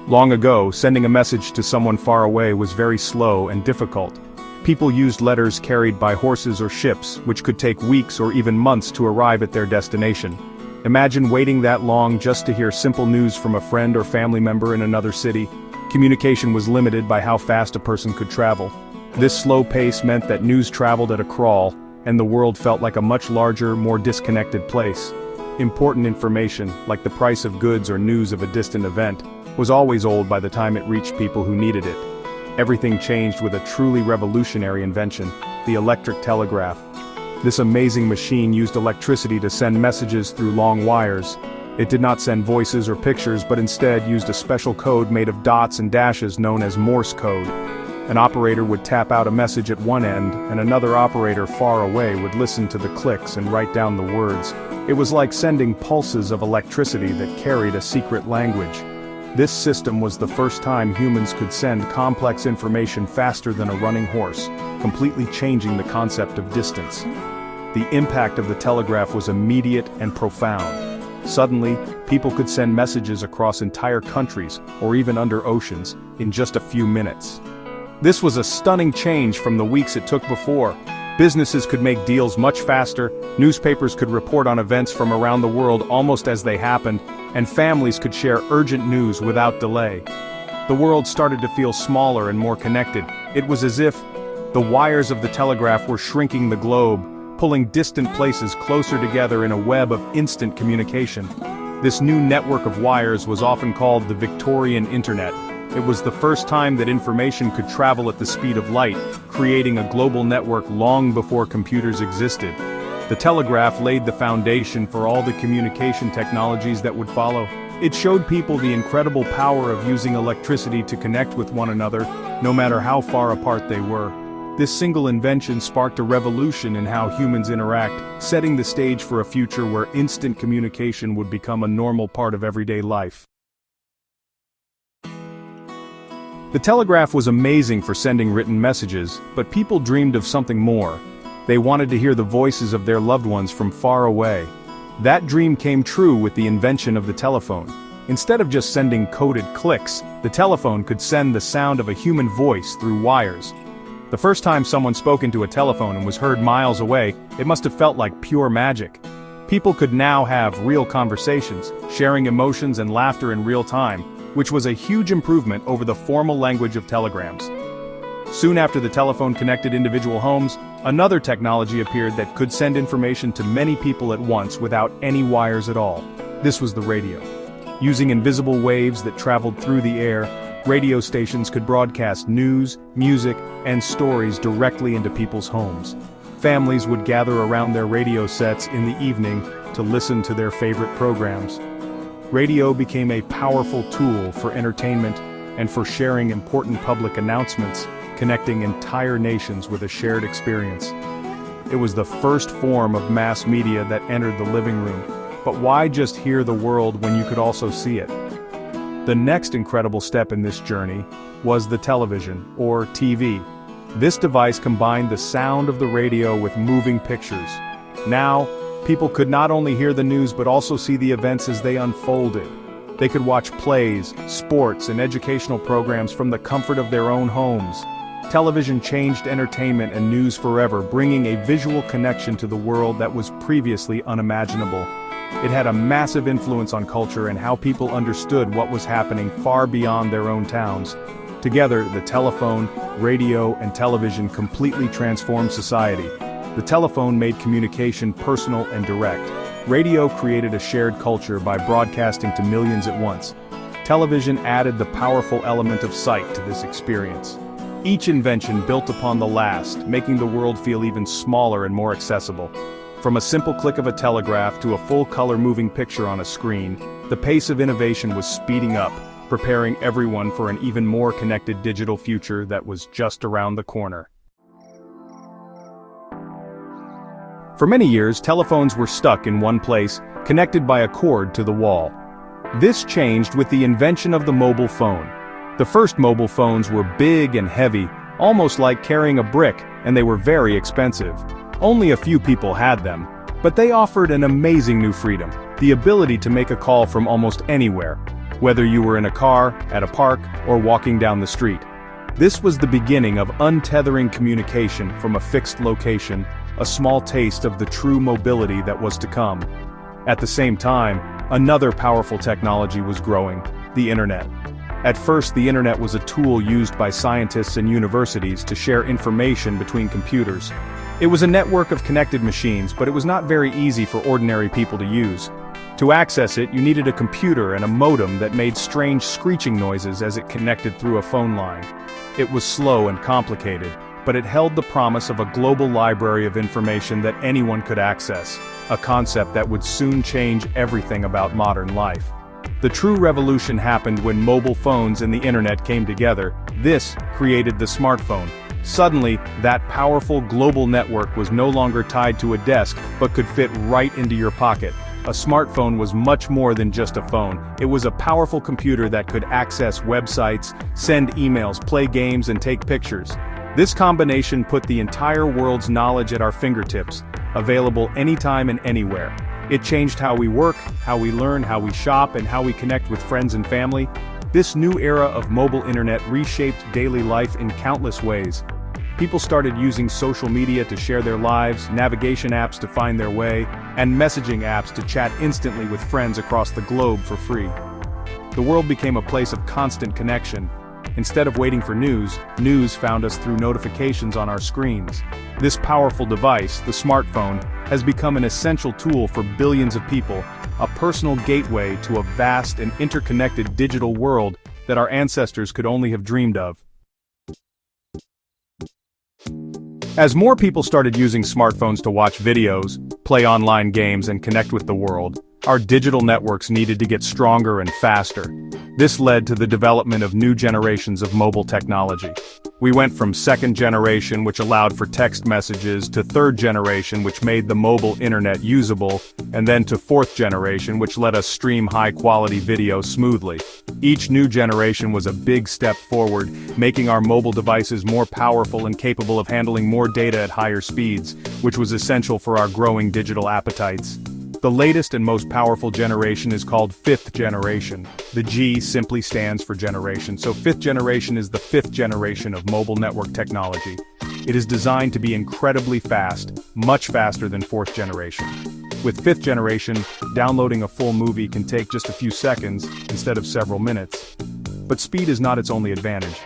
Long ago, sending a message to someone far away was very slow and difficult. People used letters carried by horses or ships, which could take weeks or even months to arrive at their destination. Imagine waiting that long just to hear simple news from a friend or family member in another city. Communication was limited by how fast a person could travel. This slow pace meant that news traveled at a crawl, and the world felt like a much larger, more disconnected place. Important information, like the price of goods or news of a distant event, was always old by the time it reached people who needed it. Everything changed with a truly revolutionary invention, the electric telegraph. This amazing machine used electricity to send messages through long wires. It did not send voices or pictures, but instead used a special code made of dots and dashes known as Morse code. An operator would tap out a message at one end, and another operator far away would listen to the clicks and write down the words. It was like sending pulses of electricity that carried a secret language. This system was the first time humans could send complex information faster than a running horse, completely changing the concept of distance. The impact of the telegraph was immediate and profound. Suddenly, people could send messages across entire countries, or even under oceans, in just a few minutes. This was a stunning change from the weeks it took before. Businesses could make deals much faster, newspapers could report on events from around the world almost as they happened, and families could share urgent news without delay. The world started to feel smaller and more connected. It was as if the wires of the telegraph were shrinking the globe, pulling distant places closer together in a web of instant communication. This new network of wires was often called the Victorian Internet. It was the first time that information could travel at the speed of light, creating a global network long before computers existed. The telegraph laid the foundation for all the communication technologies that would follow. It showed people the incredible power of using electricity to connect with one another, no matter how far apart they were. This single invention sparked a revolution in how humans interact, setting the stage for a future where instant communication would become a normal part of everyday life. The telegraph was amazing for sending written messages, but people dreamed of something more. They wanted to hear the voices of their loved ones from far away. That dream came true with the invention of the telephone. Instead of just sending coded clicks, the telephone could send the sound of a human voice through wires. The first time someone spoke into a telephone and was heard miles away, it must have felt like pure magic. People could now have real conversations, sharing emotions and laughter in real time, which was a huge improvement over the formal language of telegrams. Soon after the telephone connected individual homes, another technology appeared that could send information to many people at once without any wires at all. This was the radio. Using invisible waves that traveled through the air, radio stations could broadcast news, music, and stories directly into people's homes. Families would gather around their radio sets in the evening to listen to their favorite programs. Radio became a powerful tool for entertainment and for sharing important public announcements, connecting entire nations with a shared experience. It was the first form of mass media that entered the living room. But why just hear the world when you could also see it? The next incredible step in this journey was the television, or TV. This device combined the sound of the radio with moving pictures. Now, people could not only hear the news but also see the events as they unfolded. They could watch plays, sports, and educational programs from the comfort of their own homes. Television changed entertainment and news forever, bringing a visual connection to the world that was previously unimaginable. It had a massive influence on culture and how people understood what was happening far beyond their own towns. Together, the telephone, radio, and television completely transformed society. The telephone made communication personal and direct. Radio created a shared culture by broadcasting to millions at once. Television added the powerful element of sight to this experience. Each invention built upon the last, making the world feel even smaller and more accessible. From a simple click of a telegraph to a full-color moving picture on a screen, the pace of innovation was speeding up, preparing everyone for an even more connected digital future that was just around the corner. For many years, telephones were stuck in one place, connected by a cord to the wall. This changed with the invention of the mobile phone. The first mobile phones were big and heavy, almost like carrying a brick, and they were very expensive. Only a few people had them, but they offered an amazing new freedom, the ability to make a call from almost anywhere. whether you were in a car, at a park, or walking down the street. This was the beginning of untethering communication from a fixed location, a small taste of the true mobility that was to come. At the same time, another powerful technology was growing: the internet. At first, the internet was a tool used by scientists and universities to share information between computers. It was a network of connected machines, but it was not very easy for ordinary people to use. To access it, you needed a computer and a modem that made strange screeching noises as it connected through a phone line. It was slow and complicated, but it held the promise of a global library of information that anyone could access, a concept that would soon change everything about modern life. The true revolution happened when mobile phones and the internet came together. This created the smartphone. Suddenly, that powerful global network was no longer tied to a desk, but could fit right into your pocket. A smartphone was much more than just a phone. It was a powerful computer that could access websites, send emails, play games, and take pictures. This combination put the entire world's knowledge at our fingertips, available anytime and anywhere. It changed how we work, how we learn, how we shop, and how we connect with friends and family. This new era of mobile internet reshaped daily life in countless ways. People started using social media to share their lives, navigation apps to find their way, and messaging apps to chat instantly with friends across the globe for free. The world became a place of constant connection. Instead of waiting for news found us through notifications on our screens. This powerful device, the smartphone, has become an essential tool for billions of people, a personal gateway to a vast and interconnected digital world that our ancestors could only have dreamed of. As more people started using smartphones to watch videos, play online games, and connect with the world, our digital networks needed to get stronger and faster. This led to the development of new generations of mobile technology. We went from second generation, which allowed for text messages, to third generation, which made the mobile internet usable, and then to fourth generation, which let us stream high-quality video smoothly. Each new generation was a big step forward, making our mobile devices more powerful and capable of handling more data at higher speeds, which was essential for our growing digital appetites. The latest and most powerful generation is called fifth generation. The G simply stands for generation, so fifth generation is the fifth generation of mobile network technology. It is designed to be incredibly fast, much faster than fourth generation. With fifth generation, downloading a full movie can take just a few seconds instead of several minutes. But speed is not its only advantage.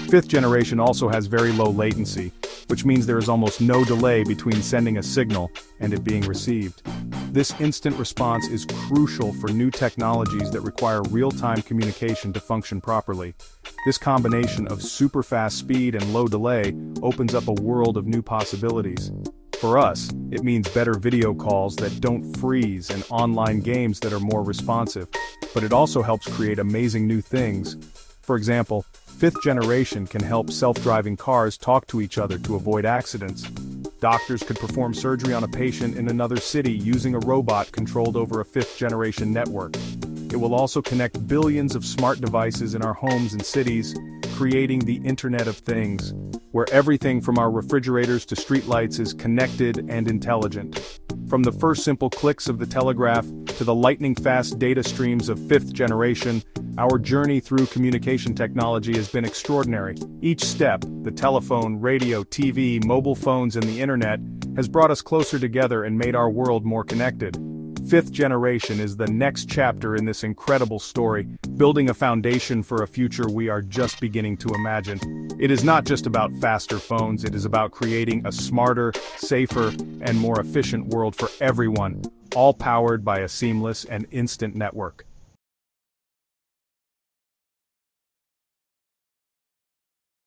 Fifth generation also has very low latency, which means there is almost no delay between sending a signal and it being received. This instant response is crucial for new technologies that require real-time communication to function properly. This combination of super fast speed and low delay opens up a world of new possibilities. For us, it means better video calls that don't freeze and online games that are more responsive, but it also helps create amazing new things. For example, fifth generation can help self-driving cars talk to each other to avoid accidents. Doctors could perform surgery on a patient in another city using a robot controlled over a fifth generation network. It will also connect billions of smart devices in our homes and cities, creating the Internet of Things, where everything from our refrigerators to streetlights is connected and intelligent. From the first simple clicks of the telegraph to the lightning-fast data streams of fifth generation, our journey through communication technology has been extraordinary. Each step, the telephone, radio, TV, mobile phones, and the internet, has brought us closer together and made our world more connected. Fifth generation is the next chapter in this incredible story, building a foundation for a future we are just beginning to imagine. It is not just about faster phones, it is about creating a smarter, safer, and more efficient world for everyone, all powered by a seamless and instant network.